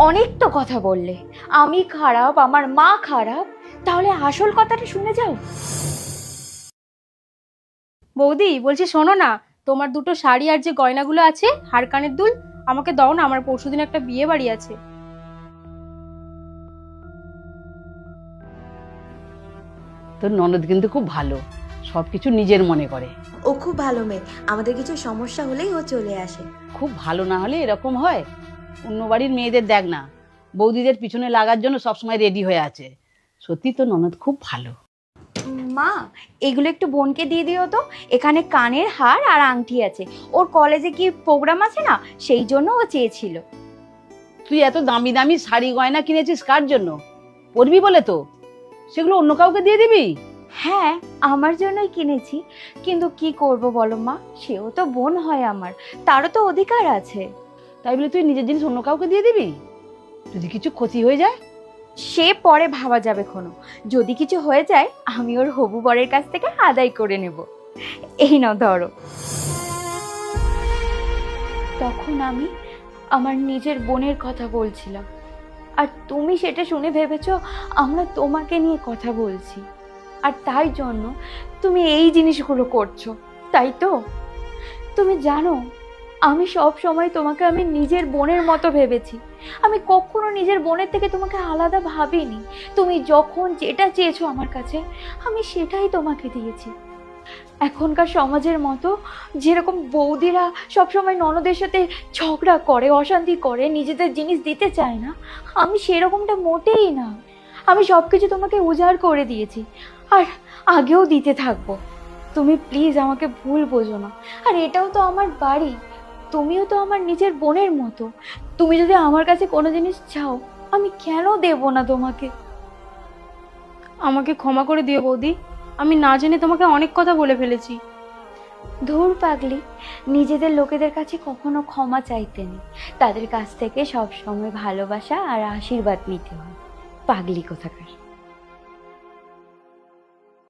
অনেক তো কথা বললে, আমি খারাপ, আমার মা খারাপ, তাহলে আসল কথাটা শুনে যাও। বৌদি বলছি, শোনো না, তোমার দুটো শাড়ি আর যে গয়নাগুলো আছে, হার কানের দুল, আমাকে দাও না, আমার পরশুদিন একটা বিয়ে বাড়ি আছে। তোর ননদ কিন্তু খুব ভালো, সবকিছু নিজের মনে করে। ও খুব ভালো মেয়ে, আমাদের কিছু সমস্যা হলেই ও চলে আসে। খুব ভালো না হলে এরকম হয়? অন্য বাড়ির মেয়েদের দেখ না, বৌদিদের পিছনে লাগার জন্য সবসময় রেডি হয়ে আছে। সত্যি তোর ননদ খুব ভালো। মা, এগুলো একটু বোনকে দিয়ে দিও তো। এখানে কানের হার আর আংটি আছে, ওর কলেজে কি প্রোগ্রাম আছে না, সেই জন্য ও চেয়েছিল। তুই এত দামি দামি শাড়ি গয়না কিনেছিস কার জন্য? পরবি বলে তো? সেগুলো অন্য কাউকে দিয়ে দিবি? হ্যাঁ, আমার জন্যই কিনেছি, কিন্তু কি করব বলো মা, সেও তো বোন হয় আমার, তারও তো অধিকার আছে। তাই বলে তুই নিজের জিনিস অন্য কাউকে দিয়ে দিবি? যদি কিছু ক্ষতি হয়ে যায়? সে পরে ভাবা যাবে কোনো, যদি কিছু হয়ে যায় আমি ওর হবু বরের কাছ থেকে আদায় করে নেব। এই নাও ধরো। তখন আমি আমার নিজের বোনের কথা বলছিলাম, আর তুমি সেটা শুনে ভেবেছো আমরা তোমাকে নিয়ে কথা বলছি, আর তাই জন্য তুমি এই জিনিসগুলো করছো, তাই তো? তুমি জানো, আমি সব সময় তোমাকে আমি নিজের বোনের মতো ভেবেছি, আমি কখনো নিজের বোনের থেকে তোমাকে আলাদা ভাবিনি। তুমি যখন যেটা চেয়েছো আমার কাছে, আমি সেটাই তোমাকে দিয়েছি। এখনকার সমাজের মতো যেরকম বৌদিরা সবসময় ননদের সাথে ঝগড়া করে, অশান্তি করে, নিজেদের জিনিস দিতে চায় না, আমি সেরকমটা মোটেই না। আমি সব কিছু তোমাকে উজাড় করে দিয়েছি, আর আগেও দিতে থাকবো। তুমি প্লিজ আমাকে ভুল বোঝো না। আর এটাও তো আমার বাড়ি, তুমিও তো আমার নিজের বোনের মতো। তুমি যদি আমার কাছে কোনো জিনিস চাও, আমি কেন দেব না তোমাকে? আমাকে ক্ষমা করে দিও বৌদি, আমি না জেনে তোমাকে অনেক কথা বলে ফেলেছি। ধুর পাগলি, নিজেদের লোকেদের কাছে কখনো ক্ষমা চাইতে নেই, তাদের কাছ থেকে সব সময় ভালোবাসা আর আশীর্বাদ নিতে হয়। পাগলি কোথাকার।